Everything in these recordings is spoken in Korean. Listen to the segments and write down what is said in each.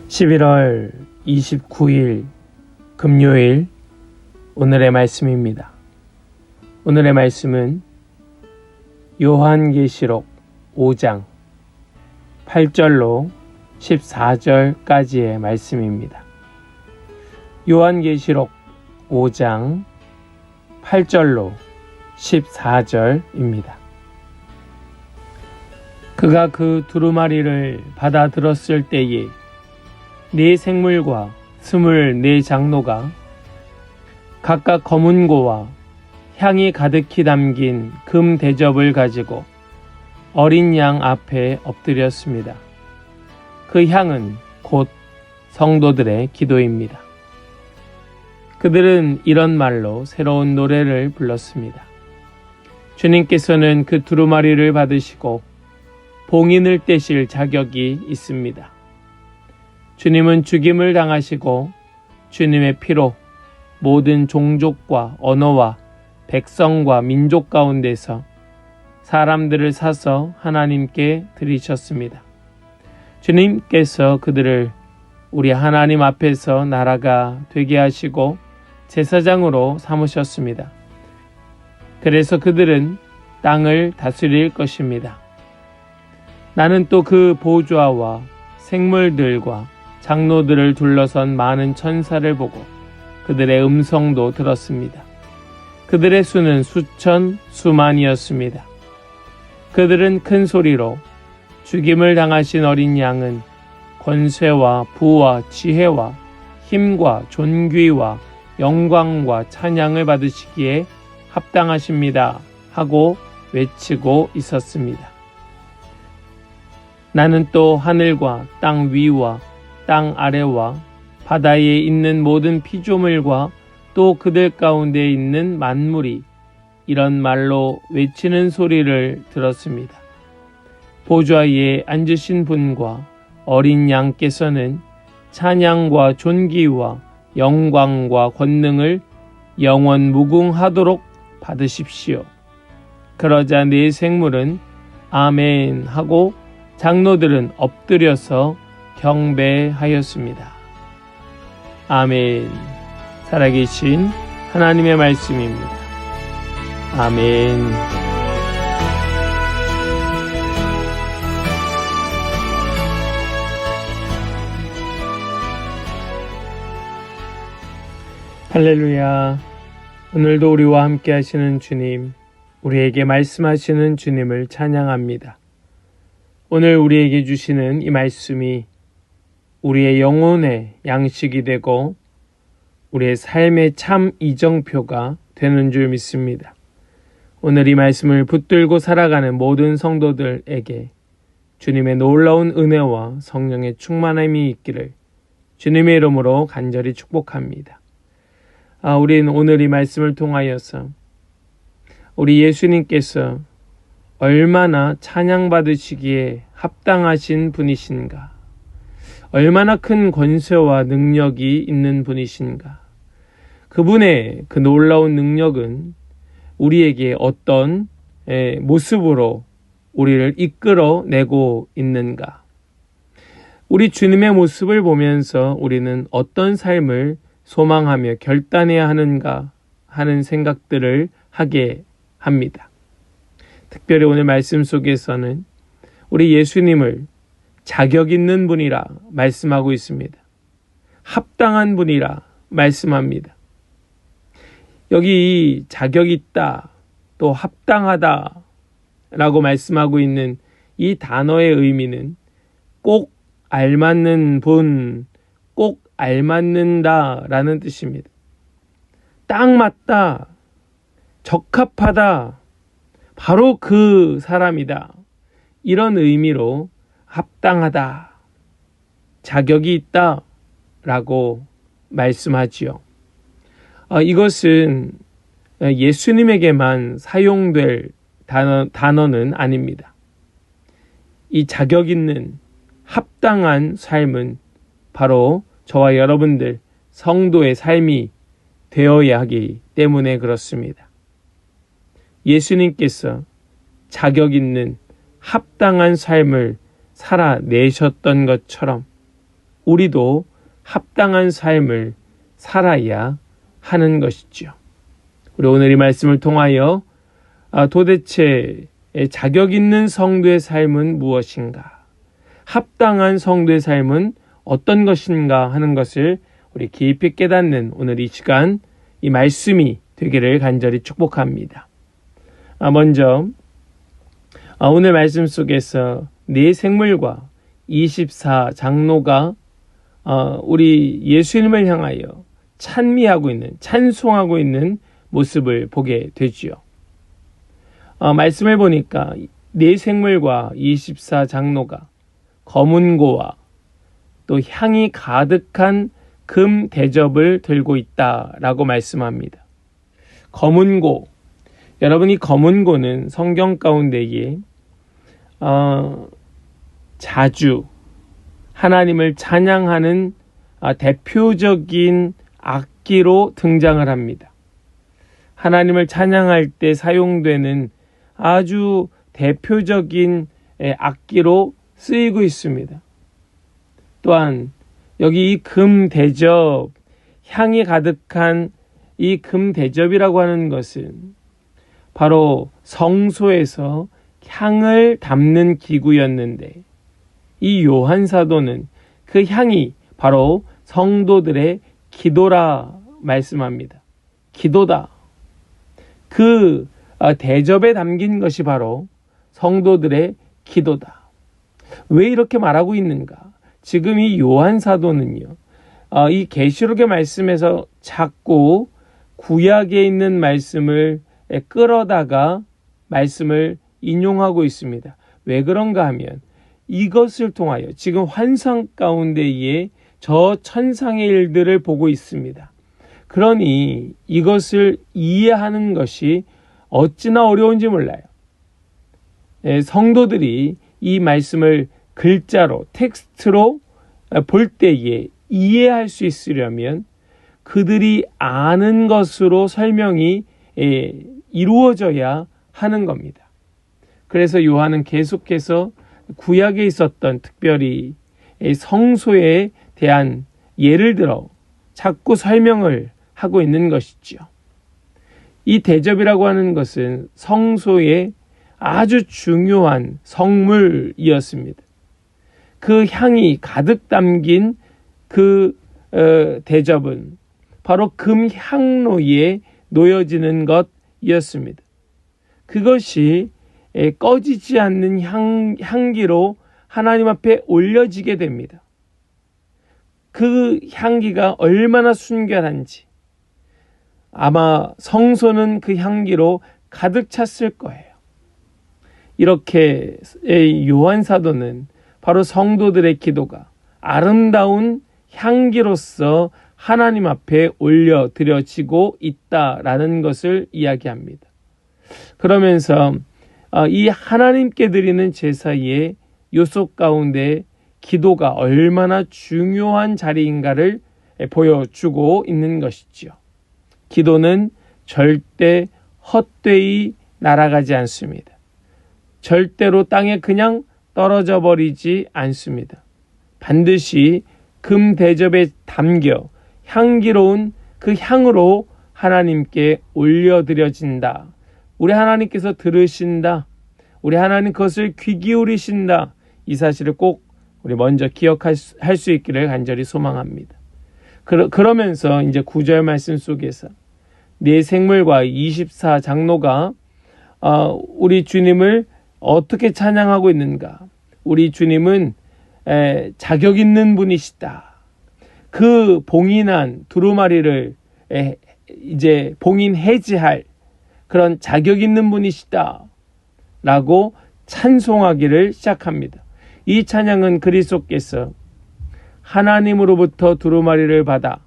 11월 29일 금요일 오늘의 말씀입니다. 오늘의 말씀은 요한계시록 5장 8절로 14절까지의 말씀입니다. 요한계시록 5장 8절로 14절입니다. 그가 그 두루마리를 받아 들었을 때에 네 생물과 24 장로가 각각 검은 고와 향이 가득히 담긴 금 대접을 가지고 어린 양 앞에 엎드렸습니다. 그 향은 곧 성도들의 기도입니다. 그들은 이런 말로 새로운 노래를 불렀습니다. 주님께서는 그 두루마리를 받으시고 봉인을 떼실 자격이 있습니다. 주님은 죽임을 당하시고 주님의 피로 모든 종족과 언어와 백성과 민족 가운데서 사람들을 사서 하나님께 드리셨습니다. 주님께서 그들을 우리 하나님 앞에서 나라가 되게 하시고 제사장으로 삼으셨습니다. 그래서 그들은 땅을 다스릴 것입니다. 나는 또 그 보좌와 생물들과 장로들을 둘러선 많은 천사를 보고 그들의 음성도 들었습니다. 그들의 수는 수천, 수만이었습니다. 그들은 큰 소리로 죽임을 당하신 어린 양은 권세와 부와 지혜와 힘과 존귀와 영광과 찬양을 받으시기에 합당하십니다 하고 외치고 있었습니다. 나는 또 하늘과 땅 위와 땅 아래와 바다에 있는 모든 피조물과 또 그들 가운데 있는 만물이 이런 말로 외치는 소리를 들었습니다. 보좌 위에 앉으신 분과 어린 양께서는 찬양과 존귀와 영광과 권능을 영원 무궁하도록 받으십시오. 그러자 네 생물은 아멘 하고 장로들은 엎드려서 경배하였습니다. 아멘. 살아계신 하나님의 말씀입니다. 아멘. 할렐루야. 오늘도 우리와 함께 하시는 주님, 우리에게 말씀하시는 주님을 찬양합니다. 오늘 우리에게 주시는 이 말씀이 우리의 영혼의 양식이 되고 우리의 삶의 참 이정표가 되는 줄 믿습니다. 오늘 이 말씀을 붙들고 살아가는 모든 성도들에게 주님의 놀라운 은혜와 성령의 충만함이 있기를 주님의 이름으로 간절히 축복합니다. 우리는 오늘 이 말씀을 통하여서 우리 예수님께서 얼마나 찬양받으시기에 합당하신 분이신가, 얼마나 큰 권세와 능력이 있는 분이신가, 그분의 그 놀라운 능력은 우리에게 어떤 모습으로 우리를 이끌어내고 있는가, 우리 주님의 모습을 보면서 우리는 어떤 삶을 소망하며 결단해야 하는가 하는 생각들을 하게 합니다. 특별히 오늘 말씀 속에서는 우리 예수님을 자격 있는 분이라 말씀하고 있습니다. 합당한 분이라 말씀합니다. 여기 이 자격 있다, 또 합당하다 라고 말씀하고 있는 이 단어의 의미는 꼭 알맞는 분, 꼭 알맞는다 라는 뜻입니다. 딱 맞다, 적합하다, 바로 그 사람이다, 이런 의미로 합당하다, 자격이 있다 라고 말씀하지요. 이것은 예수님에게만 사용될 단어는 아닙니다. 이 자격 있는 합당한 삶은 바로 저와 여러분들 성도의 삶이 되어야 하기 때문에 그렇습니다. 예수님께서 자격 있는 합당한 삶을 살아내셨던 것처럼 우리도 합당한 삶을 살아야 하는 것이죠. 우리 오늘 이 말씀을 통하여 도대체 자격 있는 성도의 삶은 무엇인가? 합당한 성도의 삶은 어떤 것인가 하는 것을 우리 깊이 깨닫는 오늘 이 시간, 이 말씀이 되기를 간절히 축복합니다. 먼저 오늘 말씀 속에서 네 생물과 24 장로가 우리 예수님을 향하여 찬미하고 있는, 찬송하고 있는 모습을 보게 되지요. 말씀을 보니까 네 생물과 24 장로가 검은 고와 또 향이 가득한 금 대접을 들고 있다라고 말씀합니다. 검은 고, 여러분 이 검은 고는 성경 가운데에 자주 하나님을 찬양하는 대표적인 악기로 등장을 합니다. 하나님을 찬양할 때 사용되는 아주 대표적인 악기로 쓰이고 있습니다. 또한 여기 이 금 대접, 향이 가득한 이 금 대접이라고 하는 것은 바로 성소에서 향을 담는 기구였는데, 이 요한 사도는 그 향이 바로 성도들의 기도라 말씀합니다. 기도다. 그 대접에 담긴 것이 바로 성도들의 기도다. 왜 이렇게 말하고 있는가? 지금 이 요한 사도는요, 이 계시록의 말씀에서 자꾸 구약에 있는 말씀을 끌어다가 말씀을 인용하고 있습니다. 왜 그런가 하면 이것을 통하여 지금 환상 가운데에 저 천상의 일들을 보고 있습니다. 그러니 이것을 이해하는 것이 어찌나 어려운지 몰라요. 성도들이 이 말씀을 글자로, 텍스트로 볼 때에 이해할 수 있으려면 그들이 아는 것으로 설명이 이루어져야 하는 겁니다. 그래서 요한은 계속해서 구약에 있었던 특별히 성소에 대한 예를 들어 자꾸 설명을 하고 있는 것이지요. 이 대접이라고 하는 것은 성소의 아주 중요한 성물이었습니다. 그 향이 가득 담긴 그 대접은 바로 금향로에 놓여지는 것이었습니다. 그것이 꺼지지 않는 향기로 하나님 앞에 올려지게 됩니다. 그 향기가 얼마나 순결한지 아마 성소는 그 향기로 가득 찼을 거예요. 이렇게 요한 사도는 바로 성도들의 기도가 아름다운 향기로서 하나님 앞에 올려드려지고 있다라는 것을 이야기합니다. 그러면서 이 하나님께 드리는 제사의 요소 가운데 기도가 얼마나 중요한 자리인가를 보여주고 있는 것이지요. 기도는 절대 헛되이 날아가지 않습니다. 절대로 땅에 그냥 떨어져 버리지 않습니다. 반드시 금 대접에 담겨 향기로운 그 향으로 하나님께 올려드려진다. 우리 하나님께서 들으신다. 우리 하나님 그것을 귀 기울이신다. 이 사실을 꼭 우리 먼저 기억할 수 있기를 간절히 소망합니다. 그러면서 이제 9절 말씀 속에서 네 생물과 24 장로가 우리 주님을 어떻게 찬양하고 있는가? 우리 주님은 자격 있는 분이시다. 그 봉인한 두루마리를 이제 봉인 해지할 그런 자격 있는 분이시다. 라고 찬송하기를 시작합니다. 이 찬양은 그리스도께서 하나님으로부터 두루마리를 받아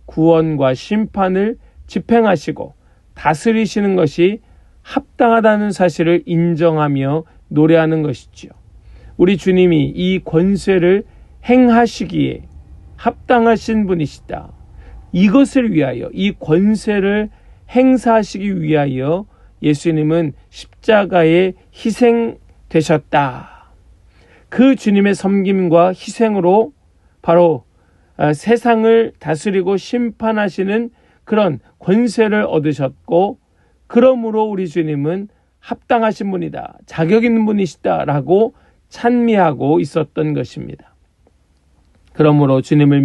구원과 심판을 집행하시고 다스리시는 것이 합당하다는 사실을 인정하며 노래하는 것이지요. 우리 주님이 이 권세를 행하시기에 합당하신 분이시다. 이것을 위하여, 이 권세를 행사하시기 위하여 예수님은 십자가에 희생되셨다. 그 주님의 섬김과 희생으로 바로 세상을 다스리고 심판하시는 그런 권세를 얻으셨고, 그러므로 우리 주님은 합당하신 분이다, 자격 있는 분이시다라고 찬미하고 있었던 것입니다. 그러므로 주님을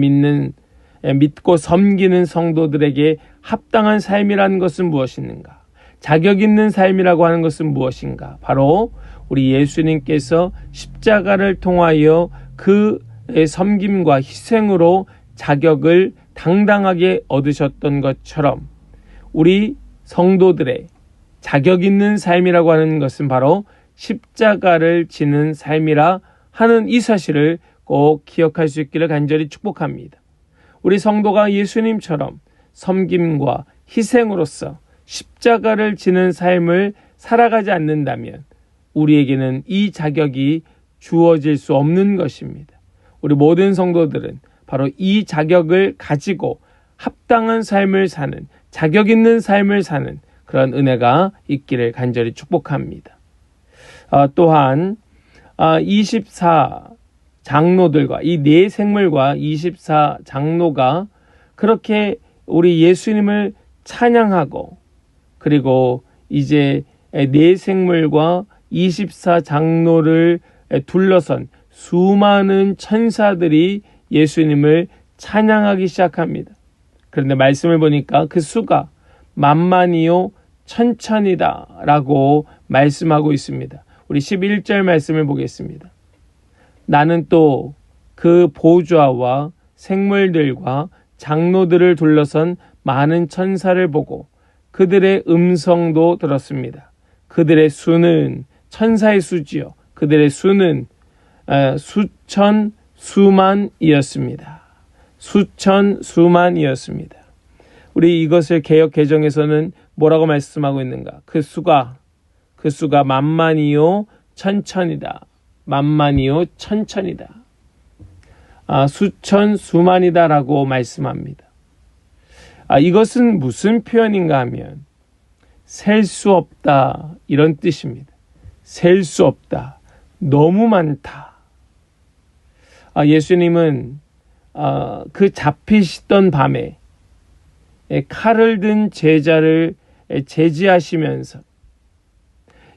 믿고 섬기는 성도들에게 합당한 삶이라는 것은 무엇인가? 자격 있는 삶이라고 하는 것은 무엇인가? 바로 우리 예수님께서 십자가를 통하여 그 섬김과 희생으로 자격을 당당하게 얻으셨던 것처럼 우리 성도들의 자격 있는 삶이라고 하는 것은 바로 십자가를 지는 삶이라 하는 이 사실을 꼭 기억할 수 있기를 간절히 축복합니다. 우리 성도가 예수님처럼 섬김과 희생으로서 십자가를 지는 삶을 살아가지 않는다면 우리에게는 이 자격이 주어질 수 없는 것입니다. 우리 모든 성도들은 바로 이 자격을 가지고 합당한 삶을 사는, 자격 있는 삶을 사는 그런 은혜가 있기를 간절히 축복합니다. 또한 24 장로들과 이 네 생물과 24 장로가 그렇게 우리 예수님을 찬양하고, 그리고 이제 네 생물과 24 장로를 둘러선 수많은 천사들이 예수님을 찬양하기 시작합니다. 그런데 말씀을 보니까 그 수가 만만이요 천천이다 라고 말씀하고 있습니다. 우리 11절 말씀을 보겠습니다. 나는 또 그 보좌와 생물들과 장로들을 둘러선 많은 천사를 보고 그들의 음성도 들었습니다. 그들의 수는, 천사의 수지요, 그들의 수는 수천 수만이었습니다. 수천 수만이었습니다. 우리 이것을 개역 개정에서는 뭐라고 말씀하고 있는가? 그 수가 만만이요 천천이다. 만만이요 천천이다. 수천 수만이다 라고 말씀합니다. 이것은 무슨 표현인가 하면 셀 수 없다 이런 뜻입니다. 셀 수 없다. 너무 많다. 예수님은 그 잡히시던 밤에 칼을 든 제자를 제지하시면서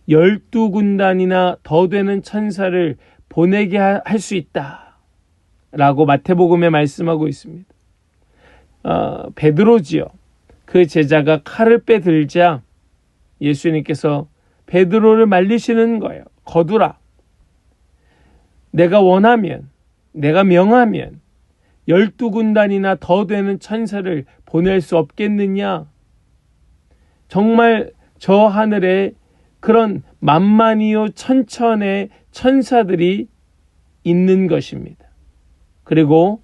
12군단이나 더 되는 천사를 보내게 할 수 있다 라고 마태복음에 말씀하고 있습니다. 베드로지요. 그 제자가 칼을 빼들자 예수님께서 베드로를 말리시는 거예요. 거두라. 내가 원하면, 내가 명하면 12군단이나 더 되는 천사를 보낼 수 없겠느냐? 정말 저 하늘에 그런 만만이요 천천의 천사들이 있는 것입니다. 그리고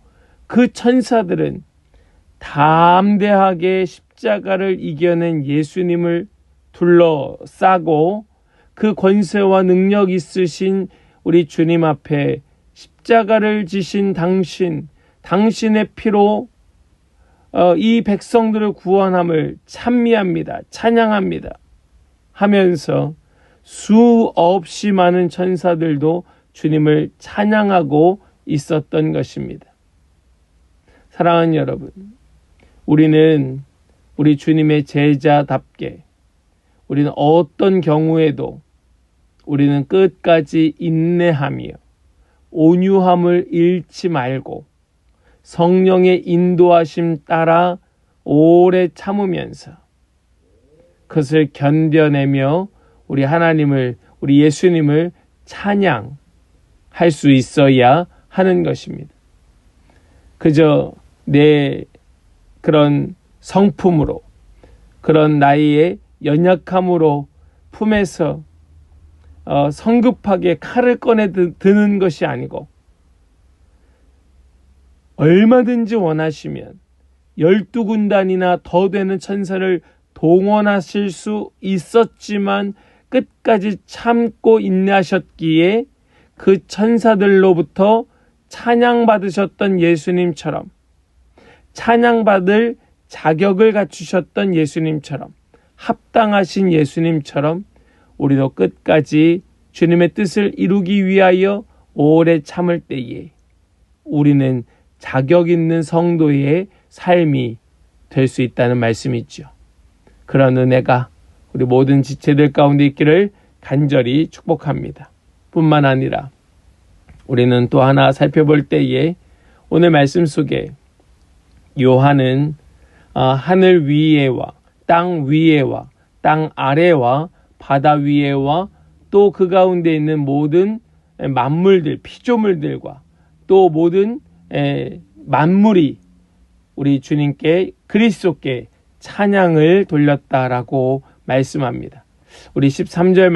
그 천사들은 담대하게 십자가를 이겨낸 예수님을 둘러싸고 그 권세와 능력 있으신 우리 주님 앞에 십자가를 지신 당신의 피로 이 백성들을 구원함을 찬미합니다. 찬양합니다. 하면서 수없이 많은 천사들도 주님을 찬양하고 있었던 것입니다. 사랑하는 여러분, 우리는 우리 주님의 제자답게 우리는 어떤 경우에도 우리는 끝까지 인내하며 온유함을 잃지 말고 성령의 인도하심 따라 오래 참으면서 그것을 견뎌내며 우리 하나님을, 우리 예수님을 찬양할 수 있어야 하는 것입니다. 그저 내 그런 성품으로, 그런 나의 연약함으로 품에서 성급하게 칼을 꺼내 드는 것이 아니고 얼마든지 원하시면 12군단이나 더 되는 천사를 동원하실 수 있었지만 끝까지 참고 인내하셨기에 그 천사들로부터 찬양받으셨던 예수님처럼, 찬양받을 자격을 갖추셨던 예수님처럼, 합당하신 예수님처럼 우리도 끝까지 주님의 뜻을 이루기 위하여 오래 참을 때에 우리는 자격 있는 성도의 삶이 될 수 있다는 말씀이죠. 그런 은혜가 우리 모든 지체들 가운데 있기를 간절히 축복합니다. 뿐만 아니라 우리는 또 하나 살펴볼 때에 오늘 말씀 속에 요한은 하늘 위에와 땅 위에와 땅 아래와 바다 위에와 또 그 가운데 있는 모든 만물들, 피조물들과 또 모든 만물이 우리 주님께 그리스도께 찬양을 돌렸다라고 말씀합니다. 우리 13절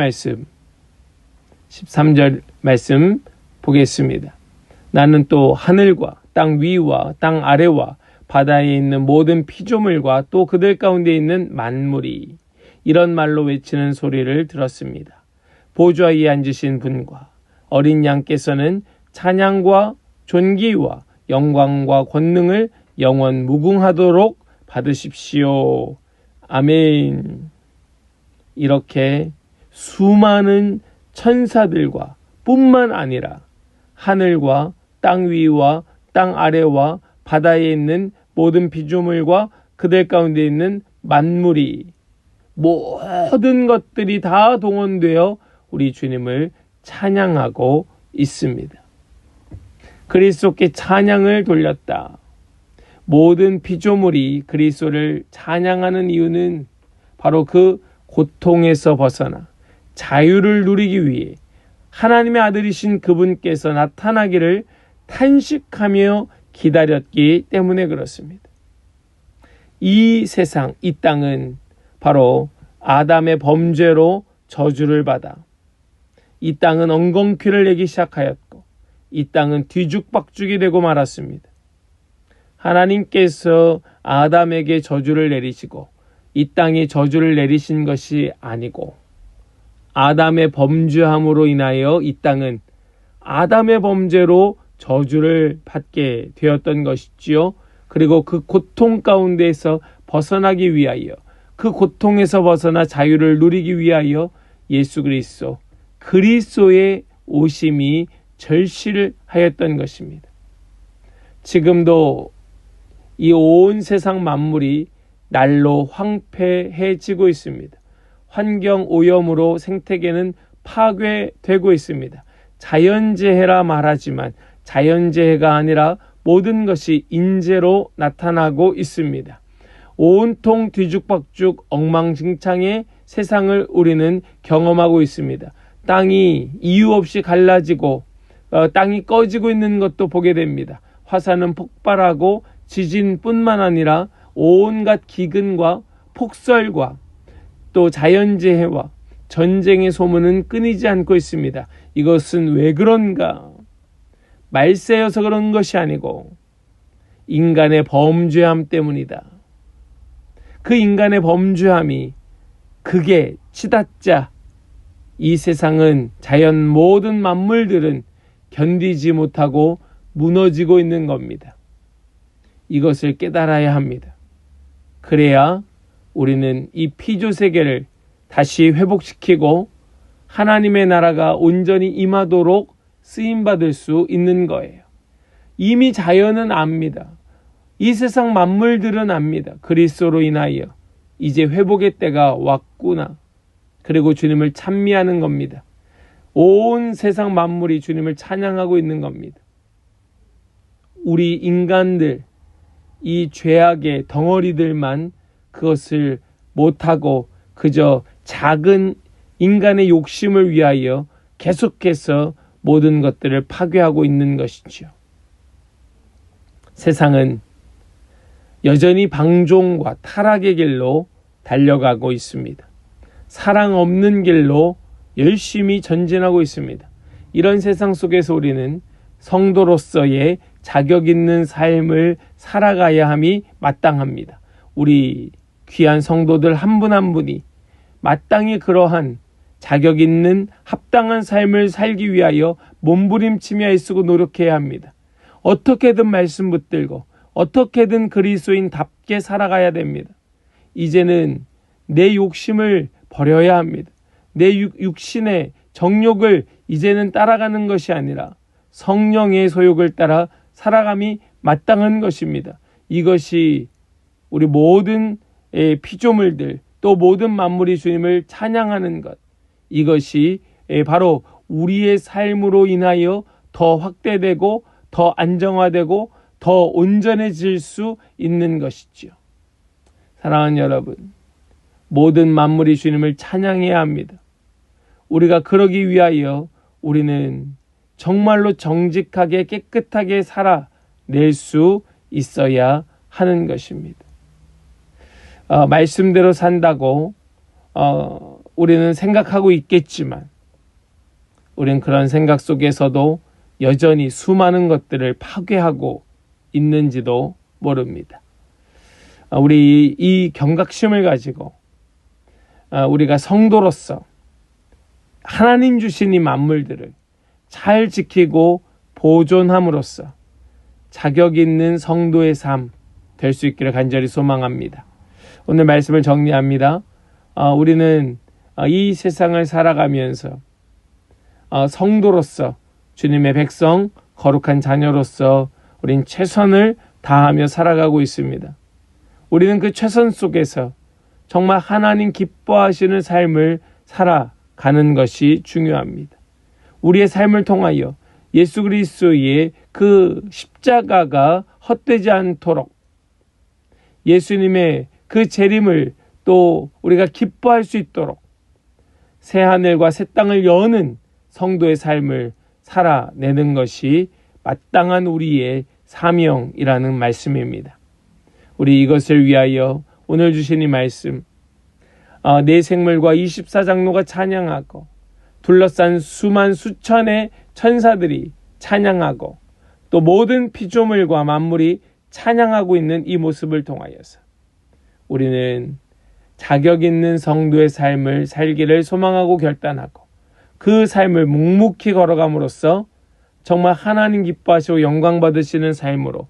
말씀 보겠습니다. 나는 또 하늘과 땅 위와 땅 아래와 바다에 있는 모든 피조물과 또 그들 가운데 있는 만물이 이런 말로 외치는 소리를 들었습니다. 보좌 위에 앉으신 분과 어린 양께서는 찬양과 존귀와 영광과 권능을 영원 무궁하도록 받으십시오. 아멘. 이렇게 수많은 천사들과 뿐만 아니라 하늘과 땅 위와 땅 아래와 바다에 있는 모든 피조물과 그들 가운데 있는 만물이 모든 것들이 다 동원되어 우리 주님을 찬양하고 있습니다. 그리스도께 찬양을 돌렸다. 모든 피조물이 그리스도를 찬양하는 이유는 바로 그 고통에서 벗어나 자유를 누리기 위해 하나님의 아들이신 그분께서 나타나기를 탄식하며 기다렸기 때문에 그렇습니다. 이 세상, 이 땅은 바로 아담의 범죄로 저주를 받아 이 땅은 엉겅퀴를 내기 시작하였고 이 땅은 뒤죽박죽이 되고 말았습니다. 하나님께서 아담에게 저주를 내리시고 이 땅에 저주를 내리신 것이 아니고 아담의 범죄함으로 인하여 이 땅은 아담의 범죄로 저주를 받게 되었던 것이지요. 그리고 그 고통 가운데에서 벗어나기 위하여 그 고통에서 벗어나 자유를 누리기 위하여 예수 그리스도의 오심이 절실하였던 것입니다. 지금도 이 온 세상 만물이 날로 황폐해지고 있습니다. 환경 오염으로 생태계는 파괴되고 있습니다. 자연재해라 말하지만 자연재해가 아니라 모든 것이 인재로 나타나고 있습니다. 온통 뒤죽박죽 엉망진창의 세상을 우리는 경험하고 있습니다. 땅이 이유 없이 갈라지고 땅이 꺼지고 있는 것도 보게 됩니다. 화산은 폭발하고 지진뿐만 아니라 온갖 기근과 폭설과 또 자연재해와 전쟁의 소문은 끊이지 않고 있습니다. 이것은 왜 그런가? 말세여서 그런 것이 아니고 인간의 범죄함 때문이다. 그 인간의 범죄함이 극에 치닫자 이 세상은 자연 모든 만물들은 견디지 못하고 무너지고 있는 겁니다. 이것을 깨달아야 합니다. 그래야 우리는 이 피조세계를 다시 회복시키고 하나님의 나라가 온전히 임하도록 쓰임받을 수 있는 거예요. 이미 자연은 압니다. 이 세상 만물들은 압니다. 그리스도로 인하여 이제 회복의 때가 왔구나. 그리고 주님을 찬미하는 겁니다. 온 세상 만물이 주님을 찬양하고 있는 겁니다. 우리 인간들, 이 죄악의 덩어리들만 그것을 못하고 그저 작은 인간의 욕심을 위하여 계속해서 모든 것들을 파괴하고 있는 것이죠. 세상은 여전히 방종과 타락의 길로 달려가고 있습니다. 사랑 없는 길로 열심히 전진하고 있습니다. 이런 세상 속에서 우리는 성도로서의 자격 있는 삶을 살아가야 함이 마땅합니다. 우리 귀한 성도들 한 분 한 분이 마땅히 그러한 자격 있는 합당한 삶을 살기 위하여 몸부림치며 애쓰고 노력해야 합니다. 어떻게든 말씀 붙들고 어떻게든 그리스도인답게 살아가야 됩니다. 이제는 내 욕심을 버려야 합니다. 내 육신의 정욕을 이제는 따라가는 것이 아니라 성령의 소욕을 따라 살아감이 마땅한 것입니다. 이것이 우리 모든 피조물들 또 모든 만물이 주님을 찬양하는 것, 이것이 바로 우리의 삶으로 인하여 더 확대되고 더 안정화되고 더 온전해질 수 있는 것이지요. 사랑하는 여러분, 모든 만물이 주님을 찬양해야 합니다. 우리가 그러기 위하여 우리는 정말로 정직하게 깨끗하게 살아낼 수 있어야 하는 것입니다. 말씀대로 산다고 우리는 생각하고 있겠지만 우리는 그런 생각 속에서도 여전히 수많은 것들을 파괴하고 있는지도 모릅니다. 우리 이 경각심을 가지고 우리가 성도로서 하나님 주신 이 만물들을 잘 지키고 보존함으로써 자격 있는 성도의 삶 될 수 있기를 간절히 소망합니다. 오늘 말씀을 정리합니다. 우리는 이 세상을 살아가면서 성도로서 주님의 백성, 거룩한 자녀로서 우린 최선을 다하며 살아가고 있습니다. 우리는 그 최선 속에서 정말 하나님 기뻐하시는 삶을 살아가는 것이 중요합니다. 우리의 삶을 통하여 예수 그리스도의 그 십자가가 헛되지 않도록 예수님의 그 재림을 또 우리가 기뻐할 수 있도록 새하늘과 새 땅을 여는 성도의 삶을 살아내는 것이 마땅한 우리의 사명이라는 말씀입니다. 우리 이것을 위하여 오늘 주신 이 말씀, 내 생물과 24장로가 찬양하고 둘러싼 수만 수천의 천사들이 찬양하고 또 모든 피조물과 만물이 찬양하고 있는 이 모습을 통하여서 우리는 자격 있는 성도의 삶을 살기를 소망하고 결단하고 그 삶을 묵묵히 걸어감으로써 정말 하나님 기뻐하시고 영광 받으시는 삶으로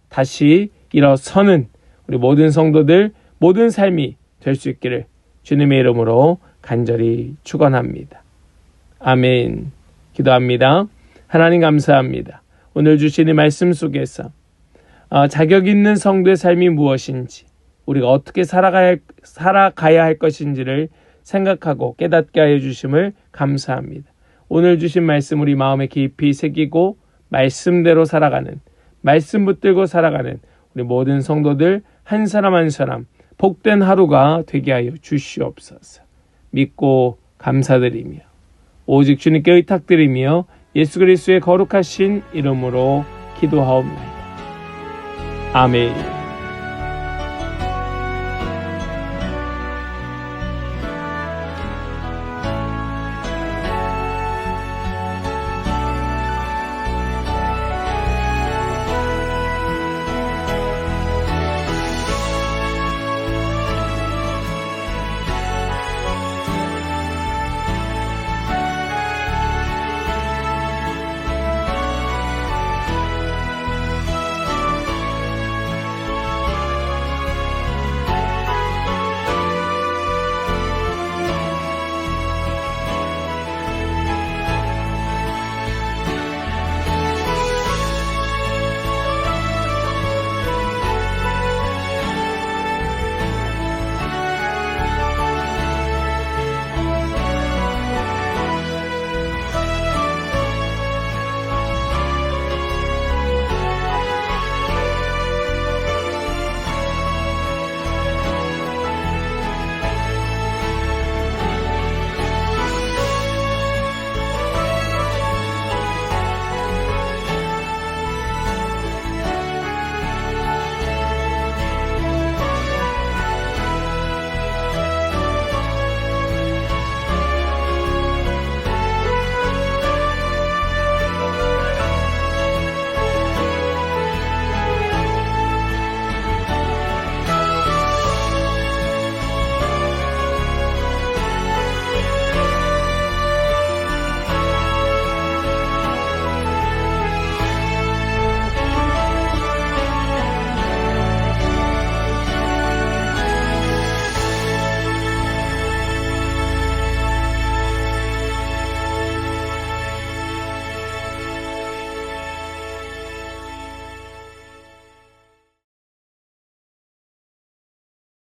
다시 일어서는 우리 모든 성도들 모든 삶이 될 수 있기를 주님의 이름으로 간절히 축원합니다. 아멘. 기도합니다. 하나님 감사합니다. 오늘 주신 이 말씀 속에서 자격 있는 성도의 삶이 무엇인지 우리가 어떻게 살아가야 할 것인지를 생각하고 깨닫게 하여 주심을 감사합니다. 오늘 주신 말씀 우리 마음에 깊이 새기고 말씀대로 살아가는, 말씀 붙들고 살아가는 우리 모든 성도들 한 사람 한 사람 복된 하루가 되게 하여 주시옵소서. 믿고 감사드리며 오직 주님께 의탁드리며 예수 그리스도의 거룩하신 이름으로 기도하옵나이다. 아멘.